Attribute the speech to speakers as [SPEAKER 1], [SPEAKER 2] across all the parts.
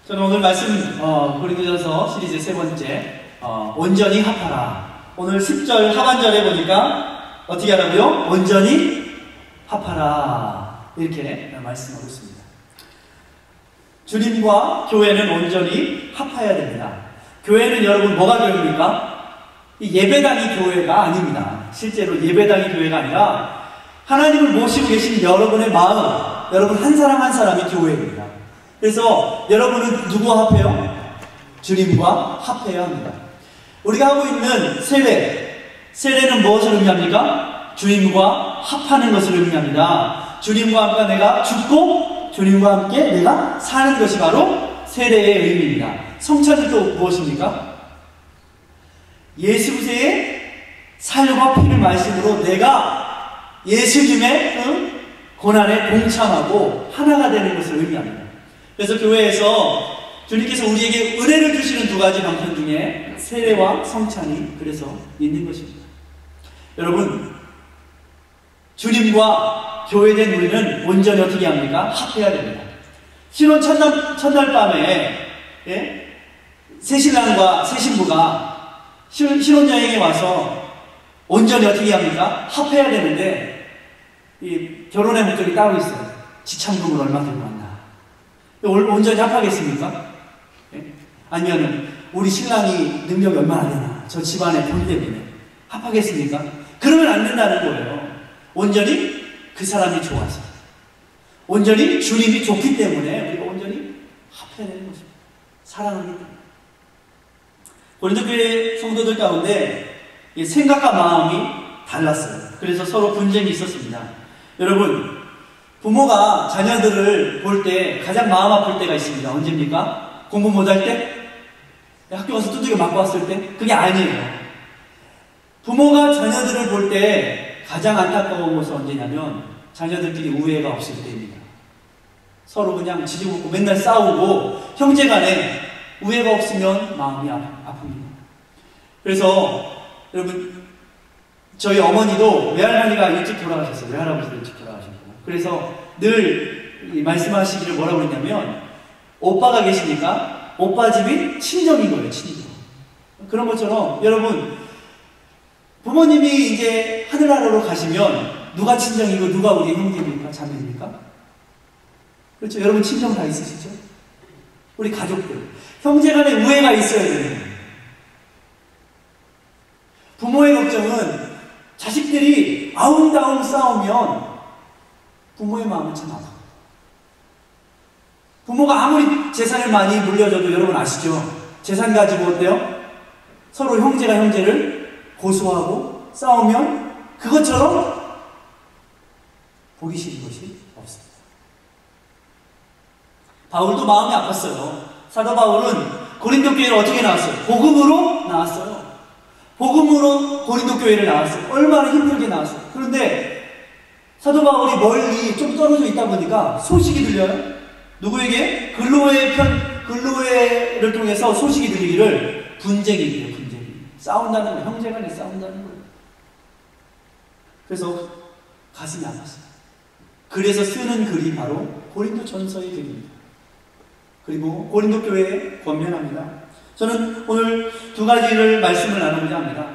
[SPEAKER 1] 저는 오늘 말씀 고린도전서 시리즈 세 번째 온전히 합하라. 오늘 10절 하반절에 보니까 어떻게 하라고요? 온전히 합하라 이렇게 말씀하고 있습니다. 주님과 교회는 온전히 합해야 됩니다. 교회는 여러분 뭐가 교회입니까? 이 예배당이 교회가 아닙니다. 실제로 예배당이 교회가 아니라 하나님을 모시고 계신 여러분의 마음, 여러분 한 사람 한 사람이 교회입니다. 그래서 여러분은 누구와 합해요? 주님과 합해야 합니다. 우리가 하고 있는 세례는 무엇을 의미합니까? 주님과 합하는 것을 의미합니다. 주님과 함께 내가 죽고 주님과 함께 내가 사는 것이 바로 세례의 의미입니다. 성찬은 또 무엇입니까? 예수 그리스도의 살과 피를 말씀으로 내가 예수님의 고난에 동참하고 하나가 되는 것을 의미합니다. 그래서 교회에서 주님께서 우리에게 은혜를 주시는 두 가지 방편 중에 세례와 성찬이 그래서 있는 것입니다. 여러분, 주님과 교회된 우리는 온전히 어떻게 합니까? 합해야 됩니다. 신혼 첫날 밤에 새신랑과 새신부가 신혼여행에 와서 온전히 어떻게 합니까? 합해야 되는데 이 결혼의 목적이 따로 있어요. 지참금을 얼마 들고 왔나? 온전히 합하겠습니까? 아니면 우리 신랑이 능력이 얼마나 되나? 저 집안의 돈 때문에 합하겠습니까? 그러면 안 된다는 거예요. 온전히 그 사람이 좋아서, 온전히 주님이 좋기 때문에 우리가 온전히 합해야 되는 것입니다. 사랑하기 때문에. 고린도교회 성도들 가운데 생각과 마음이 달랐어요. 그래서 서로 분쟁이 있었습니다. 여러분, 부모가 자녀들을 볼 때 가장 마음 아플 때가 있습니다. 언제입니까? 공부 못할 때? 학교 가서 두들겨 맞고 왔을 때? 그게 아니에요. 부모가 자녀들을 볼 때 가장 안타까운 것은 언제냐면 자녀들끼리 우애가 없을 때입니다. 서로 그냥 지지먹고 맨날 싸우고 형제간에 우애가 없으면 마음이 아픕니다. 그래서 여러분, 저희 어머니도 외할머니가 일찍 돌아가셨어요. 외할아버지도 일찍 돌아가셨고, 그래서 늘 말씀하시기를 뭐라고 했냐면 오빠가 계시니까 오빠 집이 친정인 거예요. 친정. 그런 것처럼 여러분, 부모님이 이제 하늘나라로 가시면 누가 친정이고 누가 우리 형제입니까? 자매입니까? 그렇죠? 여러분 친정 다 있으시죠? 우리 가족들 형제간에 우애가 있어야 돼요. 부모의 걱정은 자식들이 아웅다웅 싸우면 부모의 마음은 참 아파요. 부모가 아무리 재산을 많이 물려줘도 여러분 아시죠? 재산 가지고 어때요? 서로 형제가 형제를 고소하고 싸우면 그것처럼 보기 싫은 것이 없습니다. 바울도 마음이 아팠어요. 사도 바울은 고린도 교회를 어떻게 나왔어요? 복음으로 나왔어요. 복음으로 고린도 교회를 나왔어요. 얼마나 힘들게 나왔어요. 그런데 사도 바울이 멀리 좀 떨어져 있다 보니까 소식이 들려요. 누구에게? 근로회를 통해서 소식이 들리기를 분쟁이에요. 분쟁이. 싸운다는 거예요. 형제간에 싸운다는 거예요. 그래서 가슴이 아팠어요. 그래서 쓰는 글이 바로 고린도 전서의 글입니다. 그리고 고린도 교회에 권면합니다. 저는 오늘 두 가지를 말씀을 나누고자 합니다.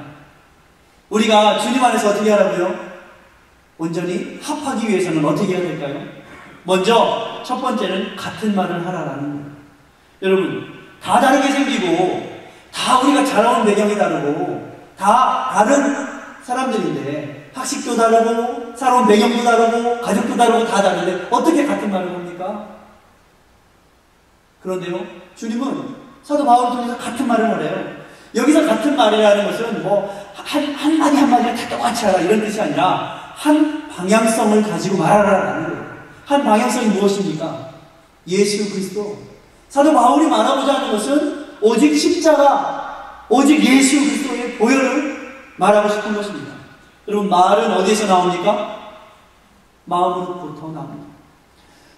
[SPEAKER 1] 우리가 주님 안에서 어떻게 하라고요? 온전히 합하기 위해서는 어떻게 해야 될까요? 먼저 첫 번째는 같은 말을 하라라는 거예요. 여러분, 다 다르게 생기고 다 우리가 자라온 배경이 다르고 다 다른 사람들인데 학식도 다르고 살아온 배경도 다르고 가족도 다르고 다 다른데 어떻게 같은 말을 합니까? 그런데요, 주님은 사도 바울을 통해서 같은 말을 하래요. 여기서 같은 말이라는 것은 뭐 한마디 한마디가 다 똑같이 하라 이런 뜻이 아니라 한 방향성을 가지고 말하라라는 거예요. 한 방향성이 무엇입니까? 예수 그리스도. 사도 바울이 말하고자 하는 것은 오직 십자가, 오직 예수 그리스도의 보혈을 말하고 싶은 것입니다. 여러분, 말은 어디에서 나옵니까? 마음으로부터 나옵니다.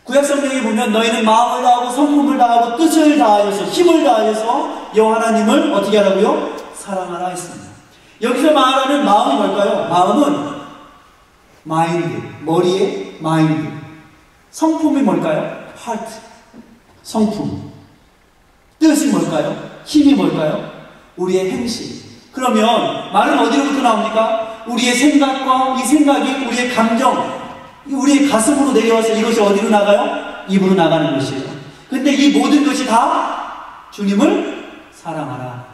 [SPEAKER 1] 구약성경에 보면 너희는 마음을 다하고 성품을 다하고 뜻을 다하여서 힘을 다하여서 여호와 하나님을 어떻게 하라고요? 사랑하라 했습니다. 여기서 말하는 마음이 뭘까요? 마음은 마인드, 머리의 마인드. 성품이 뭘까요? 하트, 성품. 뜻이 뭘까요? 힘이 뭘까요? 우리의 행실. 그러면 말은 어디로부터 나옵니까? 우리의 생각과 이 생각이 우리의 감정, 우리의 가슴으로 내려와서 이것이 어디로 나가요? 입으로 나가는 것이에요. 근데 이 모든 것이 다 주님을 사랑하라.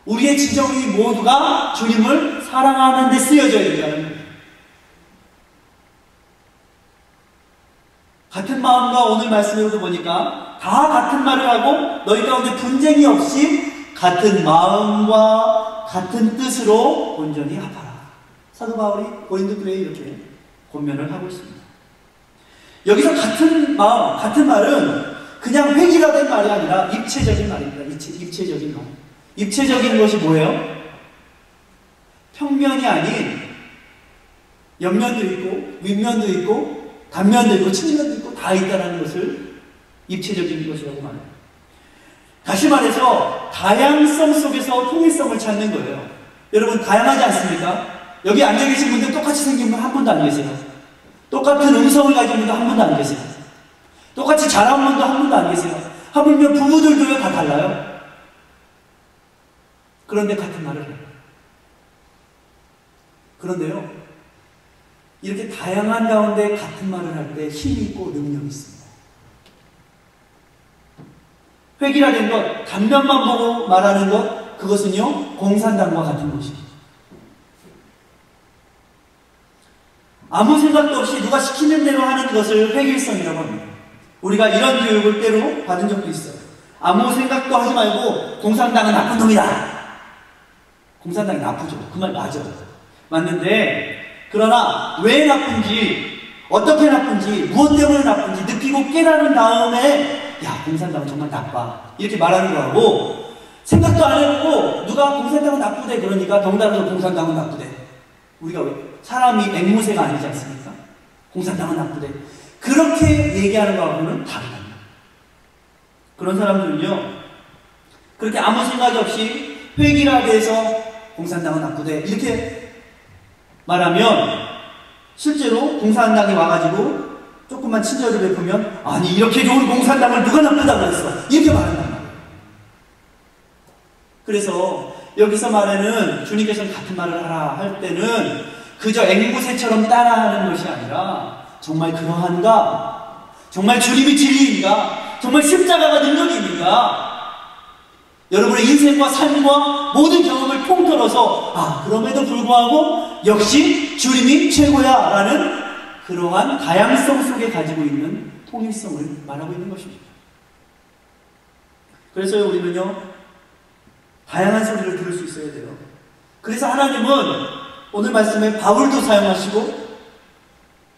[SPEAKER 1] 우리의 지정이 모두가 주님을 사랑하는 데 쓰여져야 된다는 거예요. 같은 마음과 오늘 말씀으로도 보니까 다 같은 말을 하고 너희 가운데 분쟁이 없이 같은 마음과 같은 뜻으로 온전히 합하라. 사도 바울이 고린도교회에 이렇게 권면을 하고 있습니다. 여기서 같은 마음, 같은 말은 그냥 획일화된 말이 아니라 입체적인 말입니다. 입체적인 말. 입체적인 것이 뭐예요? 평면이 아닌 옆면도 있고 윗면도 있고 단면도 있고 측면도 있고 다 있다는 것을 입체적인 것이라고 말해요. 다시 말해서 다양성 속에서 통일성을 찾는 거예요. 여러분 다양하지 않습니까? 여기 앉아 계신 분들 똑같이 생긴 분 한 분도 안 계세요. 똑같은 음성을 가진 분도 한 분도 안 계세요. 똑같이 잘하는 분도 한 분도 안 계세요. 하물며 부부들도 다 달라요. 그런데 같은 말을 해요. 그런데요, 이렇게 다양한 가운데 같은 말을 할 때 힘이 있고 능력이 있습니다. 획일화된 것, 단면만 보고 말하는 것, 그것은요, 공산당과 같은 것입니다. 아무 생각도 없이 누가 시키는 대로 하는 것을 획일성이라고 합니다. 우리가 이런 교육을 때로 받은 적도 있어요. 아무 생각도 하지 말고 공산당은 나쁜 놈이다. 공산당이 나쁘죠. 그 말 맞아요. 맞는데 그러나 왜 나쁜지, 어떻게 나쁜지, 무엇 때문에 나쁜지 느끼고 깨달은 다음에 야, 공산당은 정말 나빠 이렇게 말하는 거하고, 생각도 안 해보고 누가 공산당은 나쁘대 그러니까 덩달아서 공산당은 나쁘대. 우리가 왜? 사람이 앵무새가 아니지 않습니까? 공산당은 나쁘대. 그렇게 얘기하는 거하고는 다르다. 그런 사람들은요, 그렇게 아무 생각이 없이 획일화돼서 공산당은 나쁘대 이렇게 말하면 실제로 공산당이 와가지고 조금만 친절을 베푸면 아니 이렇게 좋은 공산당을 누가 나쁘다고 했어 이렇게 말한단 말이에요. 그래서 여기서 말하는 주님께서는 같은 말을 하라 할 때는 그저 앵무새처럼 따라하는 것이 아니라 정말 그러한가? 정말 주님이 진리인가? 정말 십자가가 능력이 있는가? 여러분의 인생과 삶과 모든 경험을 통틀어서 아, 그럼에도 불구하고 역시 주님이 최고야 라는 그러한 다양성 속에 가지고 있는 통일성을 말하고 있는 것입니다. 그래서 우리는요, 다양한 소리를 들을 수 있어야 돼요. 그래서 하나님은 오늘 말씀에 바울도 사용하시고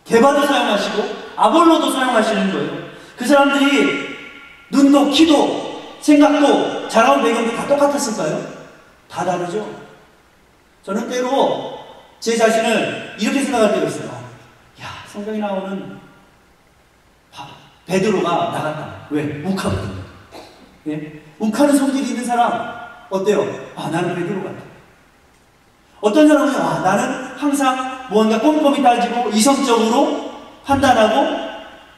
[SPEAKER 1] 게바도 사용하시고 아볼로도 사용하시는 거예요. 그 사람들이 눈도 키도 생각도 자라온 배경도 다 똑같았을까요? 다 다르죠. 저는 때로 제 자신을 이렇게 생각할 때가 있어요. 야, 성경에 나오는 베드로가 나갔다. 왜? 욱하거든요. 예? 욱하는 성질이 있는 사람 어때요? 아, 나는 베드로 같아. 어떤 사람은 아, 나는 항상 무언가 꼼꼼히 따지고 이성적으로 판단하고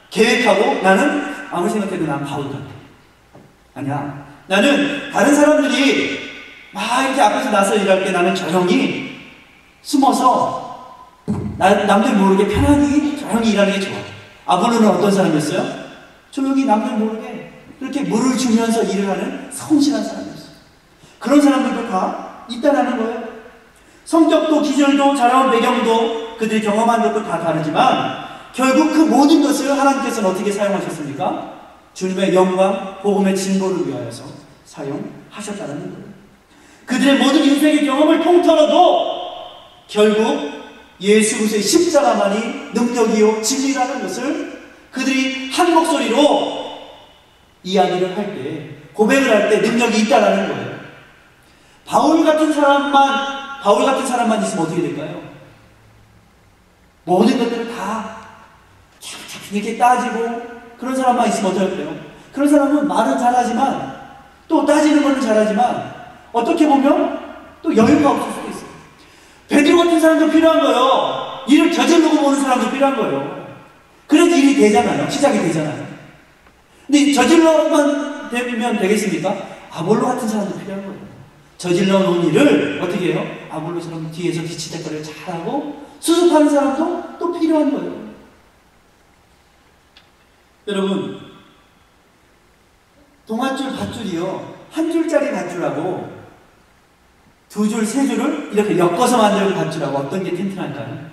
[SPEAKER 1] 계획하고 나는 아무리 생각해도 난 바울 같아. 아니야. 나는 다른 사람들이 막 이렇게 앞에서 나서 일할 때 나는 조용히 숨어서 남들 모르게 편하게 조용히 일하는 게 좋아. 아볼로는 어떤 사람이었어요? 조용히 남들 모르게 그렇게 물을 주면서 일을 하는 성실한 사람이었어요. 그런 사람들도 다 있다라는 거예요. 성격도 기질도 자라온 배경도 그들이 경험한 것도 다 다르지만 결국 그 모든 것을 하나님께서는 어떻게 사용하셨습니까? 주님의 영광, 복음의 진보를 위하여서 사용하셨다는 거예요. 그들의 모든 인생의 경험을 통틀어도 결국 예수 그리스도의 십자가만이 능력이요 진리라는 것을 그들이 한 목소리로 이야기를 할 때, 고백을 할 때 능력이 있다라는 거예요. 바울 같은 사람만 있으면 어떻게 될까요? 모든 것들을 다 이렇게 따지고 그런 사람만 있으면 어떨까요? 그런 사람은 말은 잘하지만 또 따지는 거는 잘하지만 어떻게 보면 또 여유가 없을 수도 있어요. 베드로 같은 사람도 필요한 거예요. 일을 저지르고 보는 사람도 필요한 거예요. 그래도 일이 되잖아요. 시작이 되잖아요. 근데 저질러만 되면 되겠습니까? 아볼로 같은 사람도 필요한 거예요. 저질러 놓은 일을 어떻게 해요? 아볼로처럼 뒤에서 뒤치대거리를 잘하고 수습하는 사람도 또 필요한 거예요. 여러분, 동아줄 밧줄이요, 한 줄짜리 밧줄하고 두 줄, 세 줄을 이렇게 엮어서 만드는 밧줄하고 어떤 게 튼튼할까요?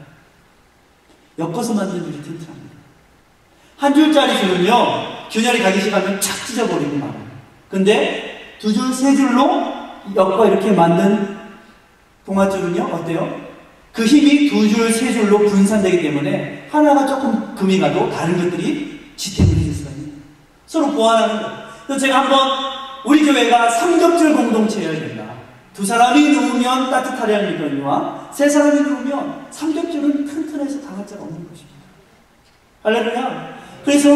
[SPEAKER 1] 엮어서 만드는 줄이 튼튼합니다. 한 줄짜리 줄은요, 균열이 가기 시작하면 착 찢어버리고 말아요. 근데 두 줄, 세 줄로 엮어 이렇게 만든 동아줄은요, 어때요? 그 힘이 두 줄, 세 줄로 분산되기 때문에 하나가 조금 금이 가도 다른 것들이 지탱을 해줄 수가 있는 거예요. 서로 보완하는 거예요. 그래서 제가 한번 우리 교회가 삼겹줄 공동체여야 된다. 두 사람이 누우면 따뜻하리라는 믿음과 세 사람이 누우면 삼겹줄은 튼튼해서 당할 자가 없는 것입니다. 할렐루야. 그래서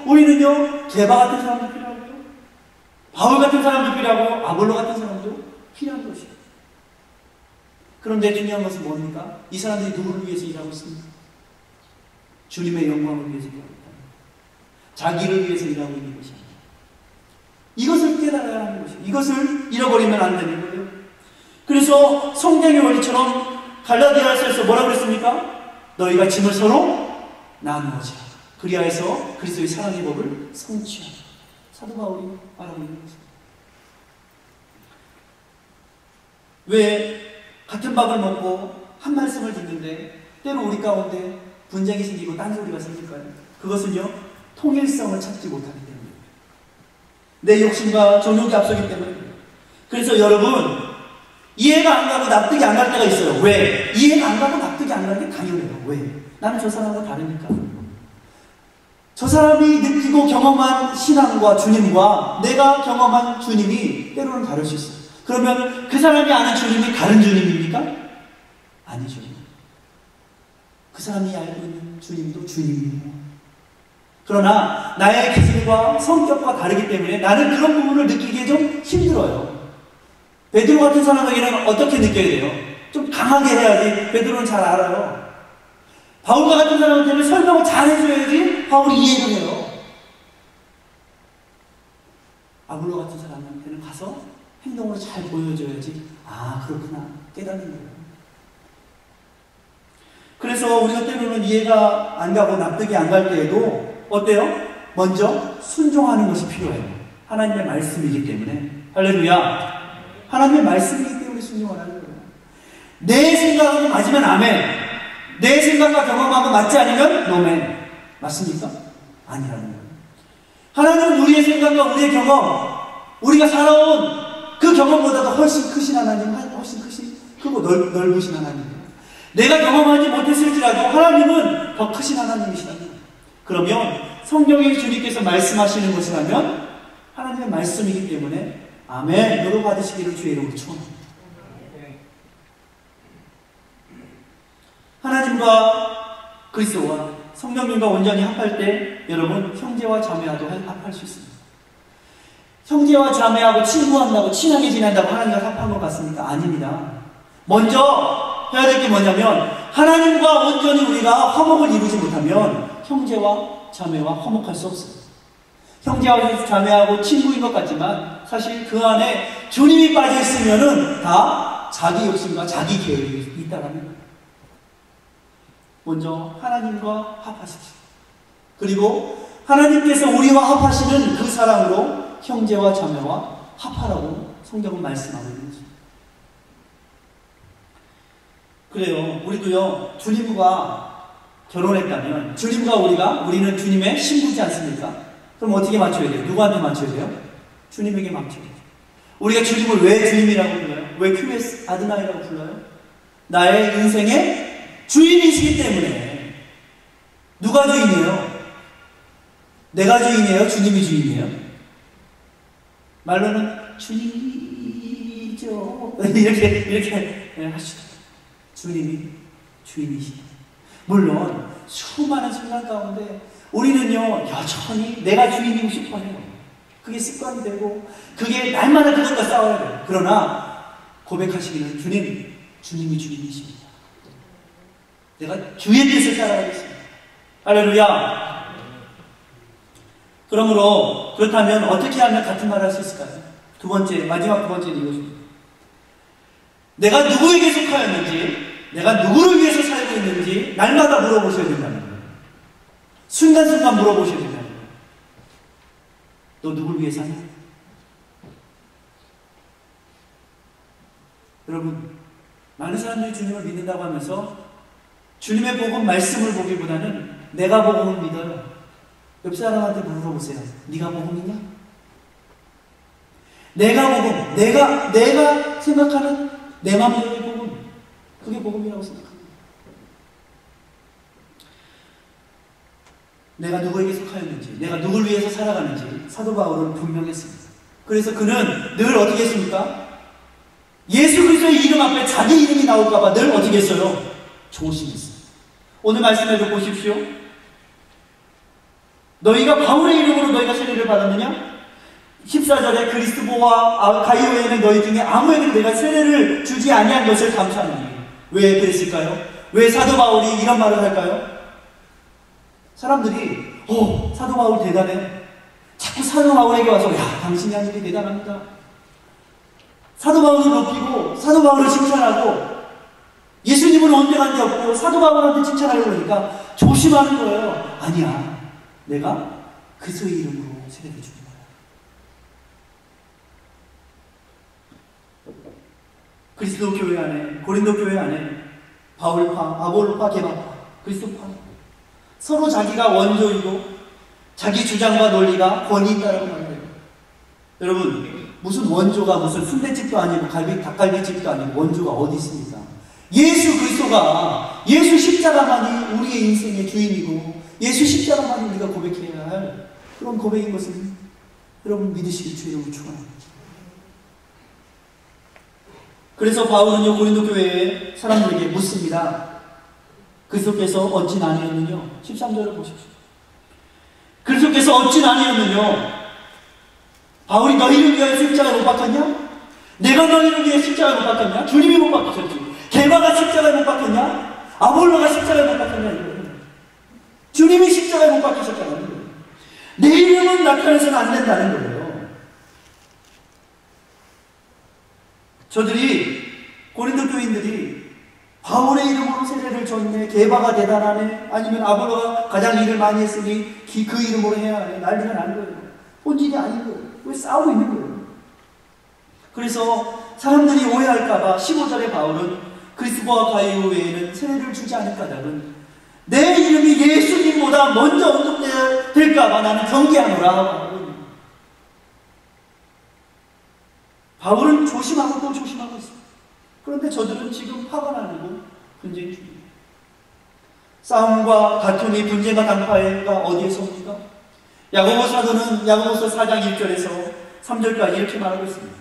[SPEAKER 1] 우리는요, 게바 같은 사람도 필요하고요, 바울 같은 사람도 필요하고 아볼로 같은 사람도 필요한 것이에요. 그런데 중요한 것은 뭡니까? 이 사람들이 누구를 위해서 일하고 있습니까? 주님의 영광을 위해서 일하고 있다. 자기를 위해서 일하고 있는 것이 아니라 이것을 깨달아야 하는 것이에요. 이것을 잃어버리면 안 되는 거예요. 그래서 성경의 원리처럼 갈라디아서에서 뭐라고 그랬습니까? 너희가 짐을 서로 나누어자. 그리하여서 그리스도의 사랑의 법을 성취하라. 사도 바울이 말하고 있는 것입니다. 왜 같은 밥을 먹고 한 말씀을 듣는데 때로 우리 가운데 분쟁이 생기고 딴소리가 생길까요? 그것은요, 통일성을 찾지 못하기 때문입니다. 내 욕심과 정욕이 앞서기 때문입니다. 그래서 여러분, 이해가 안 가고 납득이 안 갈 때가 있어요. 왜? 이해가 안 가고 납득이 안 가는 게 당연해요. 왜? 나는 저 사람과 다르니까. 저 사람이 느끼고 경험한 신앙과 주님과 내가 경험한 주님이 때로는 다를 수 있어요. 그러면 그 사람이 아는 주님이 다른 주님입니까? 아니죠. 그 사람이 알고 있는 주님도 주님이에요. 그러나 나의 기질과 성격과 다르기 때문에 나는 그런 부분을 느끼기에 좀 힘들어요. 베드로 같은 사람에게는 어떻게 느껴야 돼요? 좀 강하게 해야지 베드로는 잘 알아요. 바울과 같은 사람한테는 설명을 잘 해줘야지 바울이 이해를 해요. 아볼로 같은 사람한테는 가서 행동으로 잘 보여줘야지, 아, 그렇구나, 깨닫는 거예요. 그래서 우리가 때로는 이해가 안 가고 납득이 안 갈 때에도 어때요? 먼저 순종하는 것이 필요해요. 하나님의 말씀이기 때문에. 할렐루야. 하나님의 말씀이기 때문에 순종하는 거예요. 내 생각하고 맞으면 아멘, 내 생각과 경험하고 맞지 않으면 노멘. 맞습니까? 아니라는 거예요. 하나님은 우리의 생각과 우리의 경험, 우리가 살아온 그 경험보다도 훨씬 크신 하나님, 훨씬 크고 넓으신 하나님이에요. 내가 경험하지 못했을지라도 하나님은 더 크신 하나님이시라는 거예요. 그러면 성경의 주님께서 말씀하시는 것이라면 하나님의 말씀이기 때문에 아멘, 너로 받으시기를 주의 이름으로 축원합니다. 하나님과 그리스도와 성령님과 온전히 합할 때 여러분, 형제와 자매와도 합할 수 있습니다. 형제와 자매하고 친구한다고 친하게 지낸다고 하나님과 합한 것 같습니까? 아닙니다. 먼저 해야 될 게 뭐냐면 하나님과 온전히 우리가 화목을 이루지 못하면 형제와 자매와 화목할 수 없어요. 형제와 자매하고 친구인 것 같지만 사실 그 안에 주님이 빠져 있으면은 다 자기 욕심과 자기 계획이 있다라는 거예요. 먼저 하나님과 합하십시오. 그리고 하나님께서 우리와 합하시는 그 사랑으로 형제와 자매와 합하라고 성경은 말씀하고 있는 것입니다. 그래요. 우리도요, 주님과 결혼했다면 주님과 우리는 주님의 신부지 않습니까? 그럼 어떻게 맞춰야 돼요? 누구한테 맞춰야 돼요? 주님에게 맞춰야 돼요. 우리가 주님을 왜 주님이라고 불러요? 왜 큐에스 아드나이라고 불러요? 나의 인생의 주인이시기 때문에. 누가 주인이에요? 내가 주인이에요? 주님이 주인이에요? 말로는 주님이죠. 이렇게 하시죠. 주님이 주인이시죠. 물론 수많은 순간 가운데 우리는요, 여전히 내가 주인이고 싶어 해요. 그게 습관이 되고 그게 날마다 그것과 싸워야 돼요. 그러나 고백하시기는 주님이 주인이십니다. 내가 주의 뜻을 따라가겠습니다. 할렐루야. 그러므로 그렇다면 어떻게 하면 같은 말을 할 수 있을까요? 두 번째, 마지막 두 번째는 이것입니다. 내가 누구에게 속하였는지, 내가 누구를 위해서 살고 있는지 날마다 물어보셔야 된다는 거예요. 순간순간 물어보셔야 된다는 거예요. 너 누굴 위해 사냐? 여러분, 많은 사람들이 주님을 믿는다고 하면서 주님의 복음 말씀을 보기보다는 내가 복음을 믿어요. 옆 사람한테 물어보세요. 네가 복음이냐? 내가 복음, 내가 생각하는 내 마음대로의 복음, 그게 복음이라고 생각합니다. 내가 누구에게 속하였는지, 내가 누굴 위해서 살아가는지 사도 바울은 분명했습니다. 그래서 그는 늘 어떻게 했습니까? 예수 그리스도의 이름 앞에 자기 이름이 나올까봐 늘 어떻게 했어요? 조심했어요. 오늘 말씀해도 보십시오. 너희가 바울의 이름으로 너희가 세례를 받았느냐? 14절에 그리스도와 가이오에는 너희 중에 아무에게도 내가 세례를 주지 아니한 것을 감사하노니. 왜 그랬을까요? 왜 사도 바울이 이런 말을 할까요? 사람들이 사도 바울 대단해. 자꾸 사도 바울에게 와서 야, 당신이 한 일이 대단합니다. 사도 바울을 높이고 사도 바울을 칭찬하고 예수님은 언쟁한 데 없고 사도 바울한테 칭찬하려고 그러니까 조심하는 거예요. 아니야, 내가 그리스도의 이름으로 세례를 주는 거야. 그리스도 교회 안에, 고린도 교회 안에 바울파, 아볼로파, 게바파, 그리스도파, 서로 자기가 원조이고 자기 주장과 논리가 권위 있다라고 말해요. 여러분, 무슨 원조가 무슨 순대집도 아니고 닭갈비집도 아니고 원조가 어디 있습니까? 예수 그리스도가, 예수 십자가만이 우리의 인생의 주인이고 예수 십자가만이 우리가 고백해야 할 그런 고백인 것을 여러분 믿으시길 주의 이름으로 축원합니다. 그래서 바울은요, 고린도 교회의 사람들에게 묻습니다. 그리스도께서 어찌 나뉘었느냐? 13절을 보십시오. 그리스도께서 어찌 나뉘었느냐? 바울이 너희를 위하여 십자가에 못 박혔냐? 내가 너희를 위해 십자가에 못 박혔냐? 주님이 못 박히셨지. 게바가 십자가에 못 박혔냐? 아볼로가 십자가에 못 박혔냐? 이거예요. 주님이 십자가에 못 박히셨다는 거예요. 내 이름은 나타내서는 안 된다는 거예요. 저들이, 고린도 교인들이 바울의 이름으로 세례를 줬네, 게바가 대단하네, 아니면 아볼로가 가장 일을 많이 했으니 그 이름으로 해야 하네, 난리가 나는 거예요. 본질이 아닌 거예요. 왜 싸우고 있는 거예요? 그래서 사람들이 오해할까봐 15절에 바울은 그리스도와 가이오 외에는 세례를 주지 않을 까닭은 내 이름이 예수님보다 먼저 언급될까봐 나는 경계하노라. 바울은 조심하고 또 조심하고 있어요. 그런데 저들은 지금 화가 나고 분쟁 중입니다. 싸움과 다툼이, 분쟁과 당파가 어디에서 옵니까? 야고보 사도는 야고보서 4장 1절에서 3절까지 이렇게 말하고 있습니다.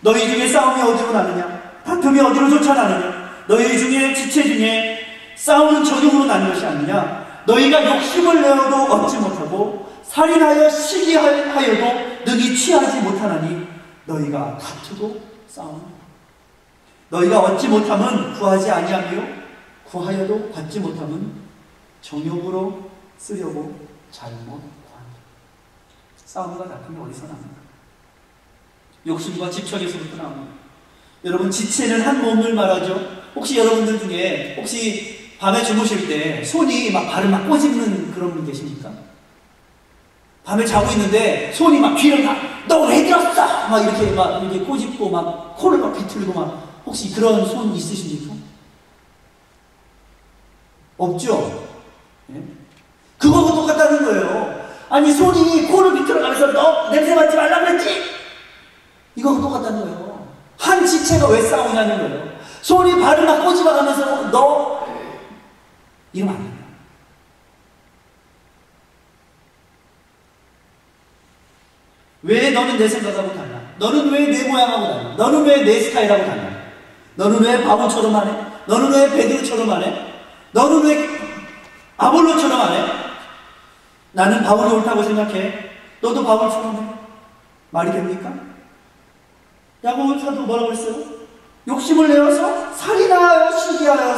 [SPEAKER 1] 너희 중에 싸움이 어디로 나느냐? 다툼이 어디로 쫓아나느냐? 너희 중에 지체 중에 싸우는 전용으로 나는 것이 아니냐? 너희가 욕심을 내어도 얻지 못하고 살인하여 시기하여도 능히 취하지 못하나니 너희가 다투고 싸우는 너희가 얻지 못하면 구하지 아니하며 구하여도 받지 못하면 정욕으로 쓰려고 잘못 구한다. 싸움과 다툼이 어디서 나옵니까? 욕심과 집착에서부터 나옵니다. 여러분, 지체는 한 몸을 말하죠. 혹시 여러분들 중에 혹시 밤에 주무실 때 손이 막 발을 막 꼬집는 그런 분 계십니까? 밤에 자고 있는데 손이 막 귀를 막 너 왜 들었어? 막 이렇게 꼬집고 막 코를 막 비틀고 막 혹시 그런 손 있으십니까? 없죠? 네? 그거하고 똑같다는 거예요. 아니, 손이 코를 비틀어가면서 너 냄새 맡지 말라 그랬지? 이거하고 똑같다는 거예요. 한 지체가 왜 싸우냐는 거예요. 손이 발을 막 꼬집어가면서 너 이러면 안 된다. 왜 너는 내 생각하고 달라? 너는 왜 내 모양하고 달라? 너는 왜 내 스타일하고 달라? 너는 왜 바보처럼 하네? 너는 왜 베드로처럼 하네? 너는 왜 아볼로처럼 하네? 나는 바울이 옳다고 생각해. 너도 바울처럼 해. 말이 됩니까? 야고보 사도 뭐라고 그랬어요? 욕심을 내어서 살인하여 시기하여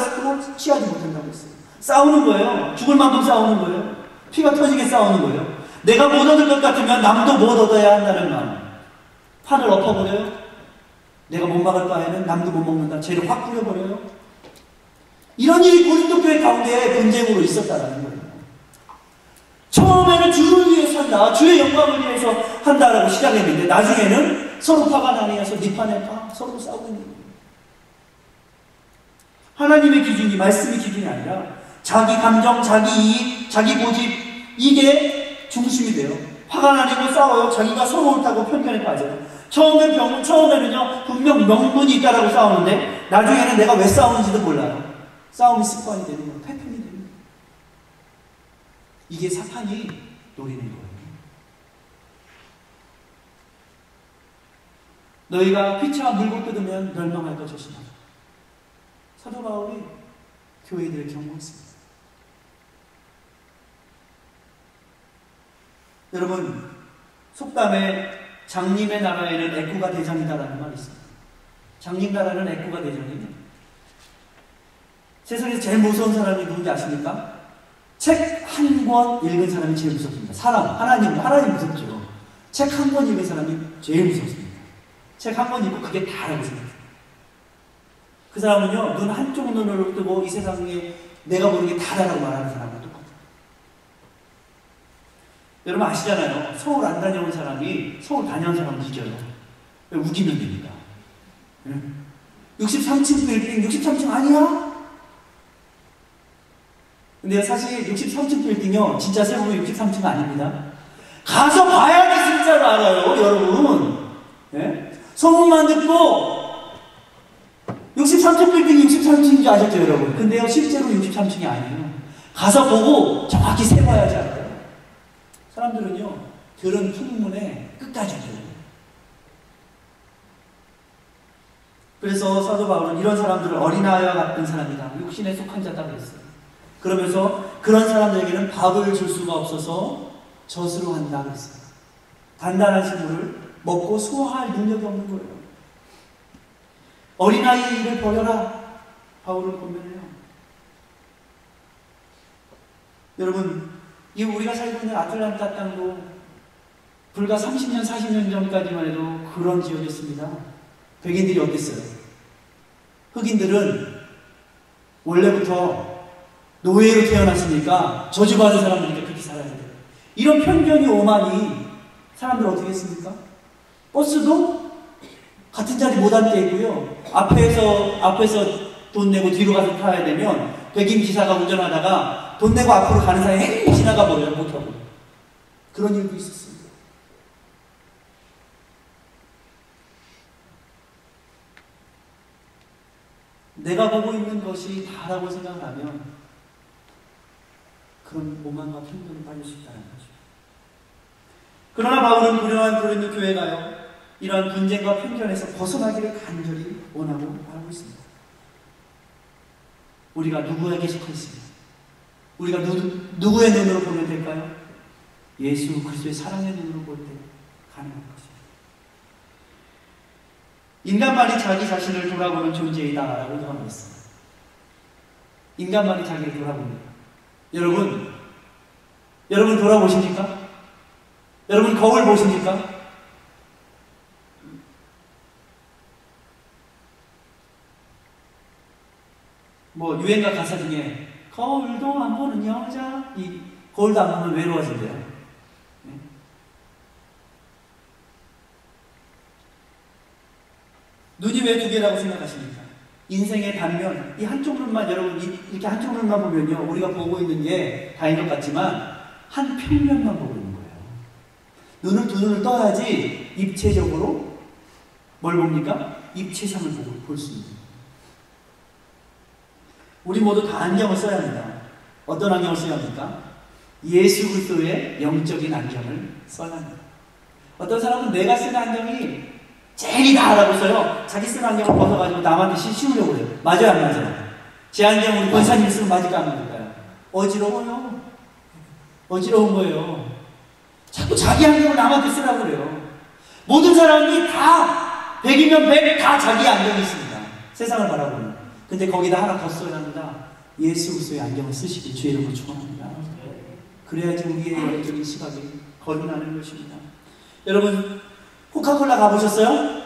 [SPEAKER 1] 취하지 못한다고 했어요. 싸우는 거예요. 죽을 만큼 싸우는 거예요. 피가 터지게 싸우는 거예요. 내가 못 얻을 것 같으면 남도 못 얻어야 한다는 마음. 판을 엎어버려요. 내가 못 막을 바에는 남도 못 먹는다. 죄를 확 뿌려버려요. 이런 일이 고린도 교회 가운데 분쟁으로 있었다는 거예요. 처음에는 주를 위해 산다, 주의 영광을 위해서 한다라고 시작했는데 나중에는 서로 파가 나뉘어서 네 판에 파, 서로 싸우고 있는 거예요. 하나님의 기준이 말씀의 기준이 아니라 자기 감정, 자기 이익, 자기 고집, 이게 중심이 돼요. 화가 나고 싸워요. 자기가 서로 옳다고 편견에 빠져요. 처음에는요 분명 명분이 있다라고 싸우는데 나중에는 내가 왜 싸우는지도 몰라요. 싸움이 습관이 되는 거예요. 패턴이 되는 거예요. 이게 사탄이 노리는 거예요. 너희가 피치와 물고 뜯으면 멸망할 것 조심하라. 사도 바울이 교회들을 경고했습니다. 여러분, 속담에 장님의 나라에는 애꾸가 대장이다라는 말이 있습니다. 장님 나라는 애꾸가 대장이에요. 세상에서 제일 무서운 사람이 누군지 아십니까? 책 한 권 읽은 사람이 제일 무섭습니다. 하나님 무섭죠. 책 한 권 읽은 사람이 제일 무섭습니다. 책 한 권 읽고 그게 다라고 생각해요. 그 사람은요, 눈 한쪽 눈으로 뜨고 이 세상에 내가 보는 게 다라고 말하는 사람과 똑같아요. 여러분 아시잖아요. 서울 안 다녀온 사람이 서울 다녀온 사람을 이겨요. 왜? 우기면 되니까. 63층 빌딩 63층 아니야? 근데 사실 63층 빌딩이요 진짜 세보면 63층 아닙니다. 가서 봐야지 진짜로 알아요 여러분. 네? 소문만 듣고 63층 빌딩이 63층인 줄 아셨죠 여러분? 근데요 실제로 63층이 아니에요. 가서 보고 정확히 세봐야지 알아요. 사람들은요 들은 풍문에 끝까지 들어요. 그래서 사도 바울은 이런 사람들을 어린아이와 같은 사람이다, 육신에 속한 자다 그랬어요. 그러면서 그런 사람들에게는 밥을 줄 수가 없어서 젖으로 한다 그랬어요. 단단한 식물을 먹고 소화할 능력이 없는 거예요. 어린아이의 일을 버려라, 바울은 권면해요. 여러분, 이 우리가 살고 있는 아틀란타 땅도 불과 30년, 40년 전까지만 해도 그런 지역이었습니다. 백인들이 어땠어요? 흑인들은 원래부터 노예로 태어났으니까 저주받은 사람들이니까 그렇게 살아야 돼요. 이런 편견이 오만이 사람들 어떻게 했습니까? 버스도 같은 자리 못 앉게 있고요. 앞에서 돈 내고 뒤로 가서 타야 되면 백인 기사가 운전하다가 돈 내고 앞으로 가는 사이에 행히 지나가 버려요. 못하고. 그런 일도 있었습니다. 내가 보고 있는 것이 다라고 생각하면 그런 오만과 편견에 빠질 수 있다는 거죠. 그러나 바울은 불행한 고린도 교회가요 이러한 분쟁과 편견에서 벗어나기를 간절히 원하고 바라고 있습니다. 우리가 누구에게 속해 있습니다. 우리가 누구의 눈으로 보면 될까요? 예수 그리스도의 사랑의 눈으로 볼 때 가능한 것입니다. 인간만이 자기 자신을 돌아보는 존재이다라고 누가 말했습니다. 인간만이 자기를 돌아봅니다. 여러분 돌아보십니까? 여러분 거울 보십니까? 뭐 유행가 가사 중에 거울도 안 보는 여자, 이 거울도 안 보면 외로워진대요. 네? 눈이 왜 두 개라고 생각하십니까? 인생의 단면, 이 한쪽 눈만 여러분 이렇게 한쪽 눈만 보면요 우리가 보고 있는 게 다인 것 같지만 한 평면만 보고 있는 거예요. 눈은 두 눈을 떠야지 입체적으로 뭘 봅니까? 입체상을 볼 수 있는 거예요. 우리 모두 다 안경을 써야 합니다. 어떤 안경을 써야 합니까? 예수 그리스도의 영적인 안경을 써야 합니다. 어떤 사람은 내가 쓰는 안경이 제일이다라고 써요. 자기 쓰는 안경을 벗어가지고 남한테 씌우려고 그래요. 맞아요, 안 맞아요? 제 안경 우리 권사님이 쓰면 맞을까 안 맞을까요? 어지러워요. 어지러운 거예요. 자꾸 자기 안경을 남한테 쓰라고 그래요. 모든 사람이 다 100이면 100 다 자기 안경이 있습니다. 세상을 바라보는. 근데 거기다 하나 더 써야 합니다. 예수 그리스도의 안경을 쓰시길 주의 이름으로 축원합니다. 그래야지 우리의 영적인 시각이 거듭나는 것입니다. 여러분, 코카콜라 가보셨어요?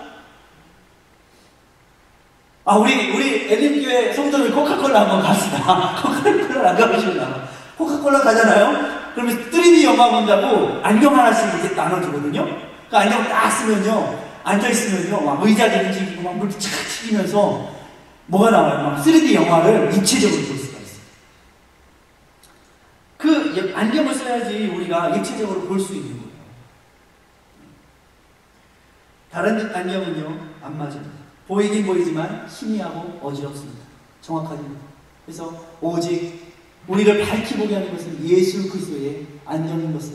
[SPEAKER 1] 우리 엘림교회 성도들 코카콜라 한번 갑시다. 코카콜라 안 가보셨나? 코카콜라 가잖아요? 그러면 3D 영화 본다고 안경 하나씩 이렇게 나눠주거든요? 그 안경 딱 쓰면요, 앉아있으면요, 막 의자도 움직이고 막 물기 착 튀기면서 뭐가 나와요? 막 3D 영화를 입체적으로 볼 수가 있어요. 그 안경을 써야지 우리가 입체적으로 볼 수 있는 거예요. 다른 안경은요, 안 맞아요. 보이긴 보이지만 희미하고 어지럽습니다. 정확하게. 그래서 오직 우리를 밝히 보게 하는 것은 예수 그리스도의 안경인 것을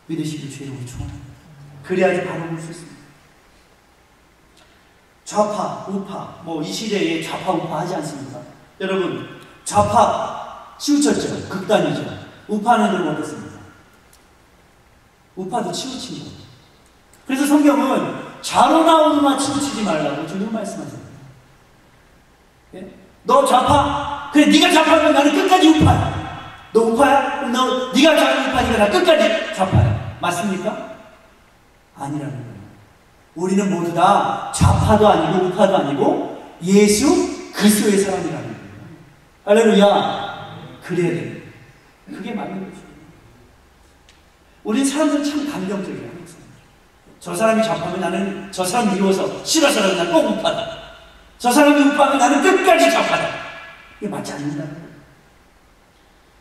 [SPEAKER 1] 믿으시길 주의 이름으로 축원합니다. 그래야지 바로 볼 수 있습니다. 좌파, 우파, 이 시대에 좌파, 우파 하지 않습니까? 여러분, 좌파 치우쳤죠? 극단이죠. 우파는 그럼 어떻습니까? 우파도 치우친 거예요. 그래서 성경은 좌로 나오는만 치우치지 말라고 주님 말씀하세요. 예? 너 좌파? 그래, 네가 좌파면 나는 끝까지 우파야. 너 우파야? 그럼 네가 좌파니까 나 끝까지 좌파야. 맞습니까? 아니라는 거예요. 우리는 모두 다 좌파도 아니고 우파도 아니고 예수 그리스도의 사람이라는 거예요. 할렐루야. 그래야 돼요. 그게 맞는 거죠. 우린 사람들은 참 감정적이에요. 저 사람이 좌파면 나는 저 사람 미워서 싫어서라도 나는 꼭 우파다. 저 사람이 우파면 나는 끝까지 좌파다. 이게 맞지 않는다는 거예요.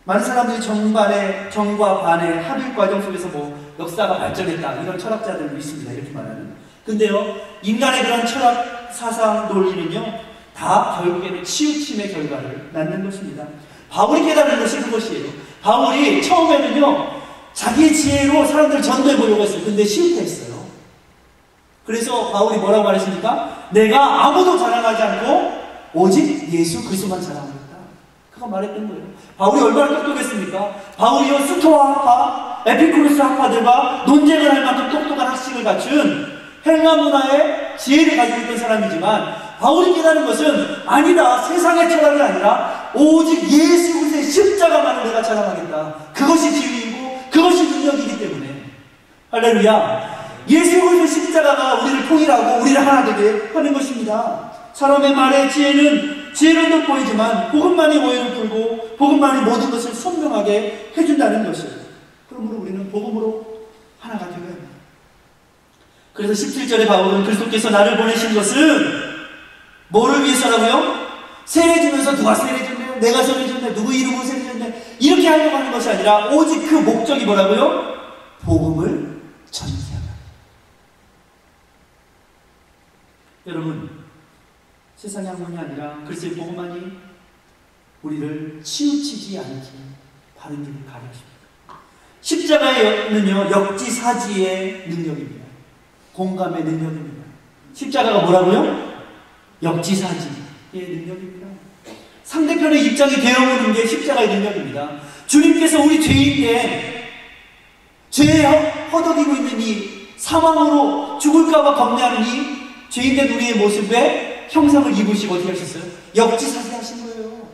[SPEAKER 1] 많은 사람들이 정과 반의 합일 과정 속에서 역사가 발전했다, 이런 철학자들도 있습니다. 이렇게 말하는. 근데요, 인간의 그런 철학, 사상, 논리는요, 다 결국에는 치우침의 결과를 낳는 것입니다. 바울이 깨달은 것이 그것이에요. 바울이 처음에는요, 자기의 지혜로 사람들을 전도해 보려고 했어요. 근데 실패했어요. 그래서 바울이 뭐라고 말했습니까? 내가 아무도 자랑하지 않고 오직 예수 그리스도만 자랑하겠다. 그거 말했던 거예요. 바울이 얼마나 똑똑했습니까? 바울이요, 스토아 학파, 에피쿠로스 학파들과 논쟁을 할 만큼 똑똑한 학식을 갖춘 헬라 문화의 지혜를 가지고 있던 사람이지만, 바울이 깨달은 것은 아니다, 세상의 철학이 아니라 오직 예수 그리스도의 십자가만을 내가 자랑하겠다. 그것이 진리이고 그것이 능력이기 때문에. 할렐루야. 예수 그리스도의 십자가가 우리를 통일하고 우리를 하나 되게 하는 것입니다. 사람의 말에 지혜는 돋보이지만 복음만이 오해를 풀고 복음만이 모든 것을 선명하게 해준다는 것이에요. 그러므로 우리는 복음으로 하나가 되어야 합니다. 그래서 17절에 바울은 그리스도께서 나를 보내신 것은 뭐를 위해서라고요? 세례주면서 누가 세례줬네, 내가 세례줬네, 누구 이름으로 세례줬네, 이렇게 하려고 하는 것이 아니라 오직 그 목적이 뭐라고요? 복음을 전개하다. 여러분, 세상의 학문이 아니라 그리스도의 복음만이 우리를 치우치지 않게 바른 길을 가게 하십니다. 십자가는요, 역지사지의 능력입니다. 공감의 능력입니다. 십자가가 뭐라고요? 역지사지의 능력입니다. 상대편의 입장이 되어보는 게 십자가의 능력입니다. 주님께서 우리 죄인된, 죄에 허덕이고 있는 이 사망으로 죽을까봐 겁내하는 이 죄인된 우리의 모습에 형상을 입으시고 어떻게 하셨어요? 역지사지 하신 거예요.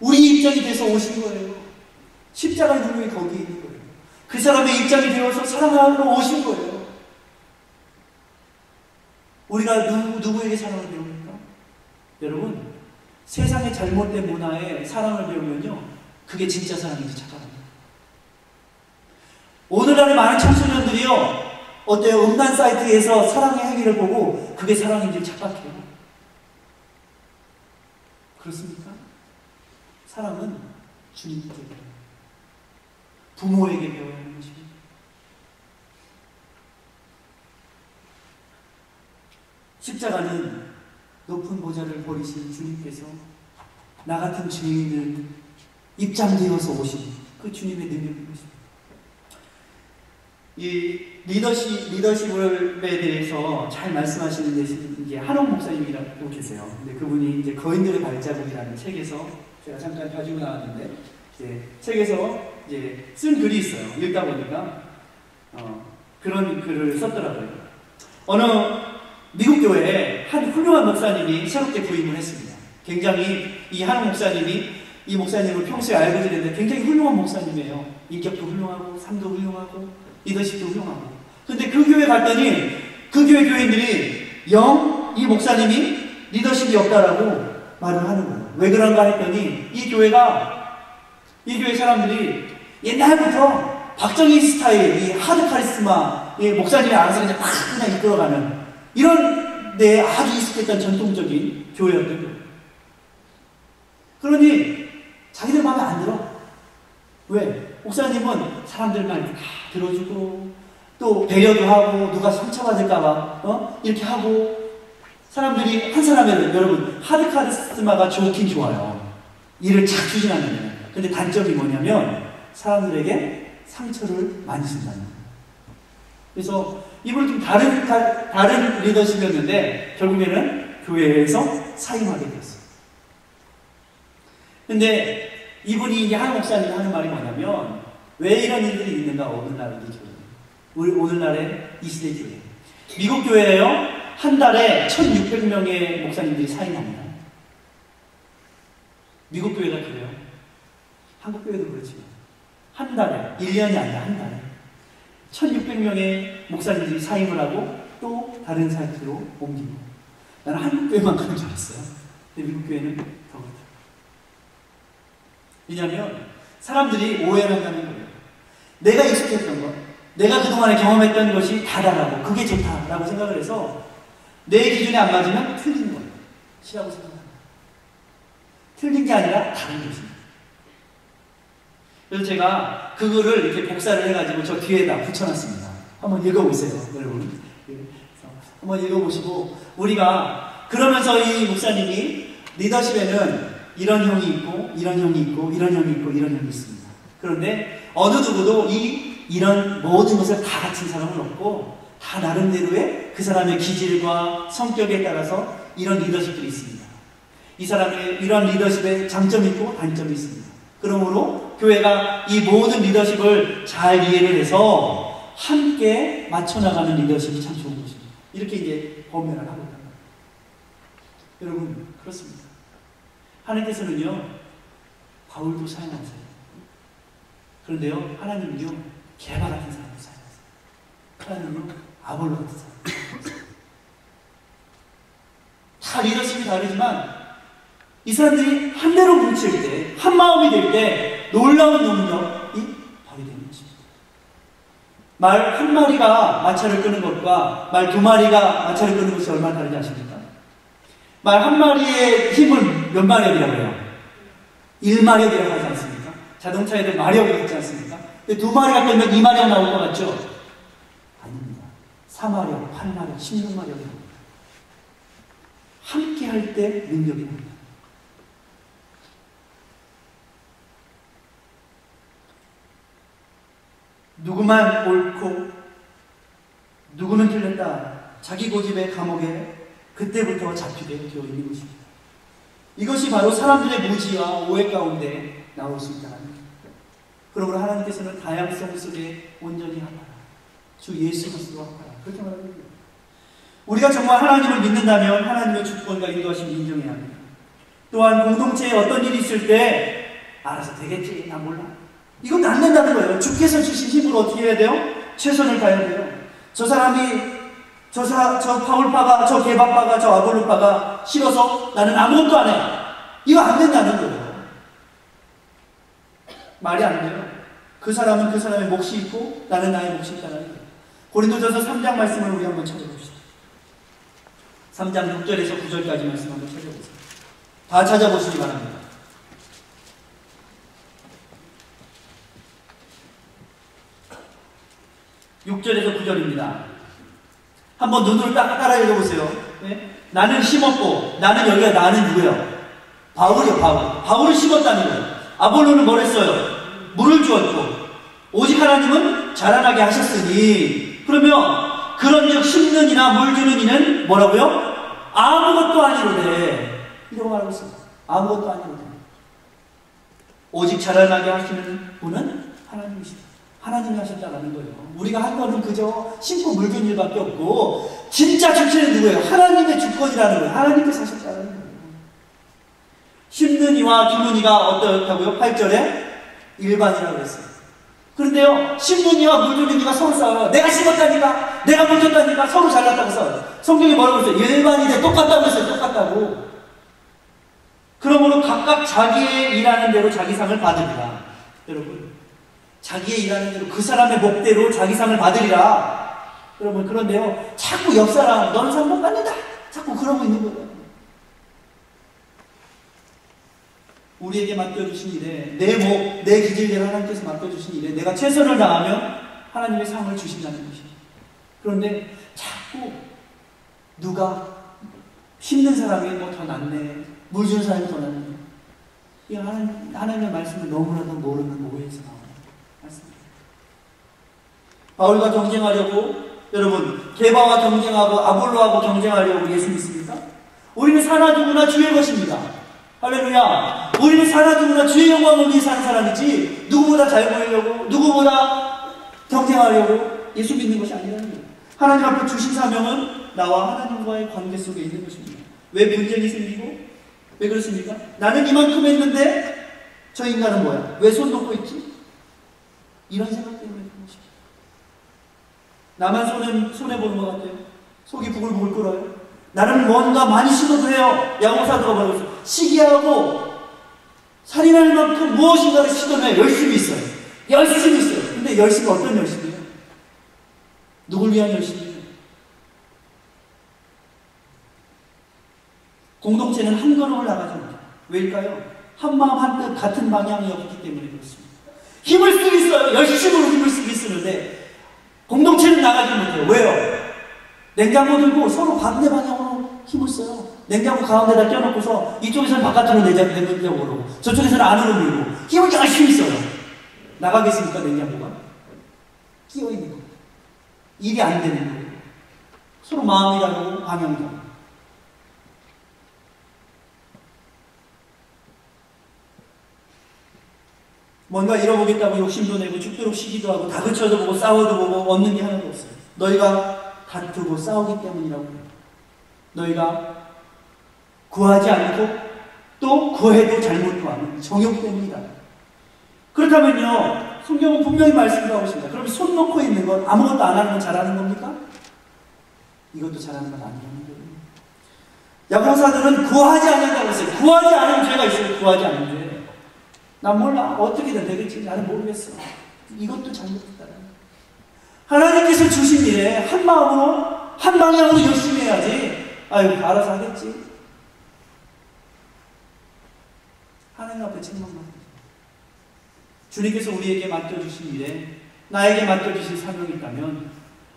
[SPEAKER 1] 우리 입장이 돼서 오신 거예요. 십자가의 능력이 거기에 있는 거예요. 그 사람의 입장이 되어서 사랑하러 오신 거예요. 우리가 누구에게 사랑을 배웁니까? 여러분, 세상의 잘못된 문화에 사랑을 배우면요, 그게 진짜 사랑인지 착각합니다. 오늘날의 많은 청소년들이요, 어때요? 음란 사이트에서 사랑의 행위를 보고 그게 사랑인지 착각해요. 그렇습니까? 사랑은 주님께 배워요. 부모에게 배워야 하는 것입니다. 십자가는 높은 보좌를 버리신 주님께서 나 같은 죄인을 입장되어서 오신 그 주님의 능력인 것입니다. 이 리더십에 대해서 잘 말씀하시는 데는 이제 한옥 목사님이라고 계세요. 근데 그분이 이제 거인들의 발자국이라는 책에서 제가 잠깐 가지고 나왔는데, 이제 책에서 이제 쓴 글이 있어요. 읽다 보니까 그런 글을 썼더라고요. 어느 미국 교회에 한 훌륭한 목사님이 새롭게 부임을 했습니다. 굉장히 이 한옥 목사님이 이 목사님을 평소에 알고 지냈는데 굉장히 훌륭한 목사님이에요. 인격도 훌륭하고 삶도 훌륭하고 리더십도 훌륭하고. 근데 그 교회 갔더니 그 교회 교인들이 영 이 목사님이 리더십이 없다라고 말을 하는 거예요. 왜 그런가 했더니 이 교회 사람들이 옛날부터 박정희 스타일, 이 하드 카리스마, 이 목사님이 알아서 그냥 팍 그냥 이끌어가는 이런 데에 아주 익숙했던 전통적인 교회였던 거예요. 그러니 자기들 마음에 안 들어. 왜? 목사님은 사람들 말 다 들어주고 또 배려도 하고 누가 상처받을까봐 이렇게 하고 사람들이 한 사람에는 여러분 하드 카리스마가 좋긴 좋아요. 일을 잘 추진하는. 근데 단점이 뭐냐면 사람들에게 상처를 많이 준다는 거예요. 그래서 이분은 좀 다른 리더십이었는데 결국에는 교회에서 사임하게 됐어요. 근데 이분이 이제 한 목사님이 하는 말이 뭐냐면 왜 이런 일들이 있는가 오늘날 우리 교회. 우리 오늘날의 이 시대 교회. 미국 교회에요. 한 달에 1600명의 목사님들이 사임합니다. 미국 교회가 그래요. 한국 교회도 그렇지만 한 달에 1년이 아니라 한 달에 1600명의 목사님들이 사임을 하고 또 다른 사이트로 옮기고. 나는 한국 교회만 그런 줄 알았어요. 근데 미국 교회는 더 그렇다. 왜냐하면 사람들이 오해를 한다는 거예요. 내가 익숙했던 것, 내가 그동안에 경험했던 것이 다다라고 그게 좋다라고 생각을 해서 내 기준에 안 맞으면 틀린 거예요. 시라고 생각합니다. 틀린 게 아니라 다른 것입니다. 그래서 제가 그거를 이렇게 복사를 해가지고 저 뒤에다 붙여놨습니다. 한번 읽어보세요, 여러분. 한번 읽어보시고 우리가 그러면서 이 목사님이 리더십에는 이런 형이 있고 이런 형이 있고 이런 형이 있고 이런 형이 있습니다. 그런데 어느 누구도 이런 모든 것을 다 갖춘 사람은 없고 다 나름대로의 그 사람의 기질과 성격에 따라서 이런 리더십들이 있습니다. 이 사람의 이런 리더십에 장점이 있고 단점이 있습니다. 그러므로 교회가 이 모든 리더십을 잘 이해를 해서 함께 맞춰나가는 리더십이 참 좋은 것입니다. 이렇게 이제 범면을 하고 있다. 여러분 그렇습니다. 하나님께서는요 바울도 사용하세요. 그런데요 하나님은요 개바 같은 사람도 사용하세요. 하나님은 아볼로 같은 사람. 다 리더십이 다르지만 이 사람들이 한 대로 뭉칠 때, 한 마음이 될 때 놀라운 능력이 발휘되는 것입니다. 말 한 마리가 마차를 끄는 것과 말 두 마리가 마차를 끄는 것이 얼마나 다른지 아십니까? 말 한 마리의 힘을 몇 마력이라고 해요? 1마력이라고 하지 않습니까? 자동차에도 마력이 있지 않습니까? 근데 두 마리가 끌면 2마력 나올 것 같죠? 아닙니다. 4마력, 8마력, 16마력입니다. 함께 할 때 능력이 납니다. 누구만 옳고 누구는 틀렸다. 자기 고집의 감옥에 그때부터 잡히게 되어 있는 것입니다. 이것이 바로 사람들의 무지와 오해 가운데 나올 수 있다는 것입니다. 그러므로 하나님께서는 다양성 속에 온전히 하라. 주 예수 그리스도와 하라. 그렇게 말합니다. 우리가 정말 하나님을 믿는다면 하나님의 주권과 인도하심을 인정해야 합니다. 또한 공동체에 어떤 일이 있을 때 알아서 되겠지, 난 몰라. 이건 안 된다는 거예요. 주께서 주신 힘으로 어떻게 해야 돼요? 최선을 다해야 돼요. 저 사람이 저 파울파가 저 게바파가 저 아볼로파가 싫어서 나는 아무것도 안 해. 이거 안 된다는 거예요. 말이 안 돼요. 그 사람은 그 사람의 몫이 있고 나는 나의 몫이 있다는 거예요. 고린도전서 3장 말씀을 우리 한번 찾아봅시다. 3장 6절에서 9절까지 말씀 한번 찾아보세요. 다 찾아보시기 바랍니다. 6절에서 9절입니다. 한번 눈으로 따라 읽어보세요. 네? 나는 심었고, 나는 나는 누구예요? 바울이요, 바울. 바울은 심었다는 거예요. 아볼로는 뭘 했어요? 물을 주었고, 오직 하나님은 자라나게 하셨으니, 그러면 그런즉 심는 이나 물 주는 이는 뭐라고요? 아무것도 아니로되. 이라고 말하고 있습니다. 아무것도 아니로되. 오직 자라나게 하시는 분은 하나님이시다. 하나님이 하셨다는 거예요. 우리가 한 거는 그저 심고 물 준 일밖에 없고 진짜 주체는 누구예요? 하나님의 주권이라는 거예요. 하나님께서 하셨다는 거예요. 심는 이와 기는 이가 어떻다고요? 8절에 일반이라고 했어요. 그런데요, 심는 이와 물주는 이가 서로 싸워요. 내가 심었다니까, 내가 물줬다니까, 서로 잘났다고 싸워요. 성경이 뭐라고 했어요? 일반인데 똑같다고 했어요. 똑같다고. 그러므로 각각 자기의 일하는 대로 자기 상을 받으리라. 여러분, 자기의 일하는 대로 그 사람의 목대로 자기 상을 받으리라. 여러분, 그런데요, 자꾸 옆 사람 너는 상 못 받는다, 자꾸 그러고 있는 거예요. 우리에게 맡겨주신 일에 내 기질대로 하나님께서 맡겨주신 일에 내가 최선을 다하면 하나님의 상을 주신다는 것입니다. 그런데 자꾸 누가 힘든 사람이 뭐 더 낫네, 물 주는 사람이 더 낫네, 이 하나님의 말씀을 너무나도 모르는 오해에서 나오는 말씀입니다. 바울과 경쟁하려고, 여러분, 게바와 경쟁하고 아볼로하고 경쟁하려고 예수 믿습니까? 우리는 사나 누구나 주의 것입니다. 할렐루야. 우리는 사나 누구나 주의 영광을 위해 사는 사람이지 누구보다 잘 보이려고, 누구보다 경쟁하려고 예수 믿는 것이 아니라는 거예요. 하나님 앞에 주신 사명은 나와 하나님과의 관계 속에 있는 것입니다. 왜 분쟁이 생기고, 왜 그렇습니까? 나는 이만큼 했는데 저 인간은 뭐야? 왜 손 놓고 있지? 이런 생각 때문에 그런 것입니다. 나만 손해보는 것 같아요. 속이 부글부글 끓어요. 나는 뭔가 많이 시도도 해요. 야고사도가 뭐라고 했어요? 시기하고 살인할 만큼 무엇인가를 시도를 해요. 열심히 있어요. 열심히 있어요. 근데 열심히 어떤 열심이에요? 누굴 위한 열심이에요? 공동체는 한 걸음을 나가지 못해요. 왜일까요? 한 마음 한 뜻 같은 방향이 없기 때문에 그렇습니다. 힘을 쓰고 있어요. 열심으로 힘을 쓰고 있었는데 공동체는 나가지 못해요. 왜요? 냉장고 들고 서로 반대 방향으로 힘을 써요. 냉장고 가운데다 껴놓고서 이쪽에서는 바깥으로 냉장고로, 저쪽에서는 안으로 밀고 힘을 열심히 써요. 나가겠습니까? 냉장고가 끼어있는 거예요. 일이 안 되는 거예요. 서로 마음이 다르고 방향이 다르고. 뭔가 잃어보겠다고 욕심도 내고 죽도록 시기도 하고 다그쳐도 보고 싸워도 보고 얻는 게 하나도 없어요. 너희가 다투고 싸우기 때문이라고 해요. 너희가 구하지 않고 또 구해도 잘못 구하는 정욕 때문이다. 그렇다면요, 성경은 분명히 말씀하고 있습니다. 그럼 손 놓고 있는 건, 아무것도 안 하는 건 잘하는 겁니까? 이것도 잘하는 건 아니라는 거예요. 야고보사들은 구하지 않는다고 했어요. 구하지 않은 죄가 있어요. 구하지 않은 죄. 난 몰라. 어떻게든 되겠지. 나는 모르겠어. 이것도 잘못했다는 거예요. 하나님께서 주신 일에 한 마음으로, 한 방향으로 열심히 해야지. 아유, 알아서 하겠지. 하나님 앞에 책망만 해요. 주님께서 우리에게 맡겨주신 일에, 나에게 맡겨주신 사명이 있다면,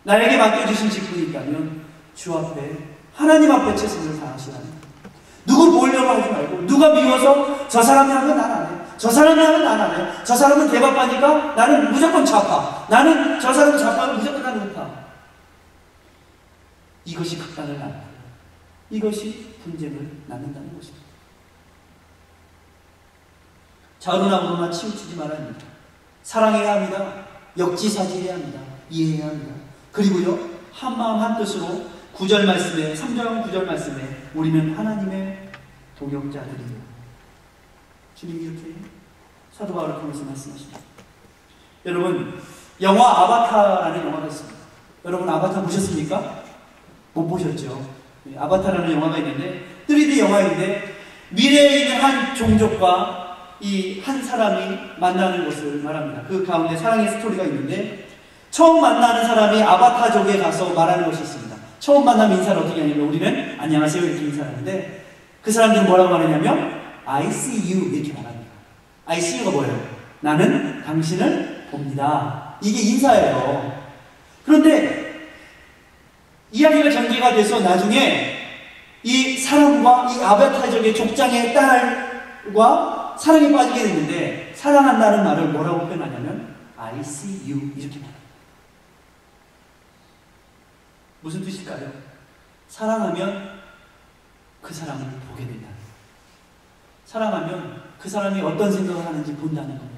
[SPEAKER 1] 나에게 맡겨주신 직분이 있다면 주 앞에, 하나님 앞에 최선을 다하시라는 거예요. 누구 보려고 하지 말고, 누가 미워서 저 사람이 하면 난 안 해, 저 사람이 하면 난 안 해, 저 사람은 대박하니까 나는 무조건 좌파, 나는 저 사람은 좌파면 무조건 나는 우파. 이것이 극단을 낳는, 이것이 분쟁을 낳는다는 것입니다. 좌우나우로나 치우치지 말아야 합니다. 사랑해야 합니다. 역지사지해야 합니다. 이해해야 합니다. 그리고요, 한마음 한뜻으로 9절 말씀에, 3절 9절 말씀에 우리는 하나님의 동역자들이에요. 주님이 이렇게 사도 바울을 통해서 말씀하십니다. 여러분, 영화 아바타라는 영화가 있습니다. 여러분, 아바타 보셨습니까? 못 보셨죠? 아바타라는 영화가 있는데 3D 영화인데 미래에 있는 한 종족과 이 한 사람이 만나는 것을 말합니다. 그 가운데 사랑의 스토리가 있는데 처음 만나는 사람이 아바타족에 가서 말하는 것이 있습니다. 처음 만나면 인사를 어떻게 하냐면 우리는 안녕하세요 이렇게 인사하는데 그 사람들은 뭐라고 말하냐면 I see you 이렇게 말합니다. I see you가 뭐예요? 나는 당신을 봅니다. 이게 인사예요. 그런데 이야기가 전개가 돼서 나중에 이 사람과 이 아바타족의 족장의 딸과 사랑에 빠지게 됐는데 사랑한다는 말을 뭐라고 표현하냐면 I see you 이렇게 말합니다. 무슨 뜻일까요? 사랑하면 그 사람을 보게 된다는 거예요. 사랑하면 그 사람이 어떤 생각을 하는지 본다는 거예요.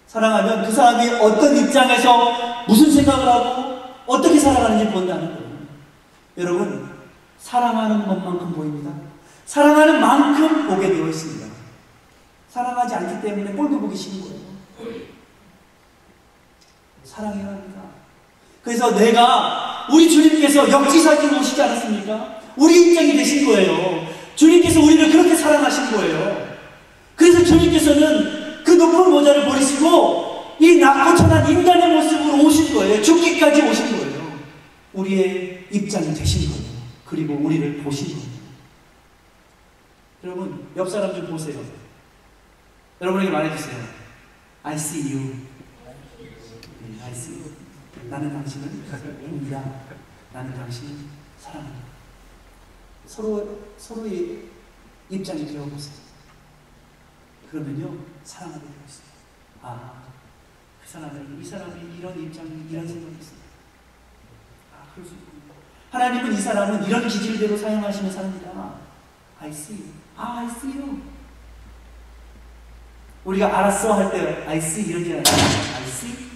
[SPEAKER 1] 사랑하면 그 사람이 어떤 입장에서 무슨 생각을 하고 어떻게 살아가는지 본다는 거예요. 여러분, 사랑하는 것만큼 보입니다. 사랑하는 만큼 보게 되어 있습니다. 사랑하지 않기 때문에 꼴도 보기 싫은 거예요. 사랑해야 합니다. 그래서 우리 주님께서 역지사지로 오시지 않았습니까? 우리 입장이 되신 거예요. 주님께서 우리를 그렇게 사랑하신 거예요. 그래서 주님께서는 그 높은 모자를 버리시고 이 낮고 천한 인간의 모습으로 오신 거예요. 죽기까지 오신 거예요. 우리의 입장이 되신 거예요. 그리고 우리를 보신 거예요. 여러분, 옆 사람 좀 보세요. 여러분에게 말해주세요. I see you. I see you. 나는 당신을 봅니다. 나는 당신을 사랑합니다. 서로의 입장이 되어보세요. 그러면요, 사랑하게 되어 있어요. 이 사람이 이런 입장이, 이런 생각이 있어요. 그럴 수 있군요. 하나님은 이 사람은 이런 기질대로 사용하시는 사람이다. I see you. I see you. 우리가 알았어 할 때 I see 이런 게 아니라 I see.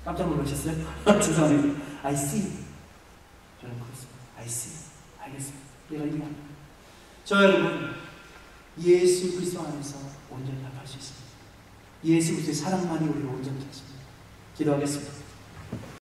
[SPEAKER 1] 깜짝 놀라셨어요? 죄송합니다. I see. 저는 그렇습니다. I see. 알겠습니다. 내가 이해합니다. 여러분, 예수 그리스도 안에서 온전히 합할 수 있습니다. 예수 그리스도의 사랑만이 우리를 온전히 하십니다. 기도하겠습니다.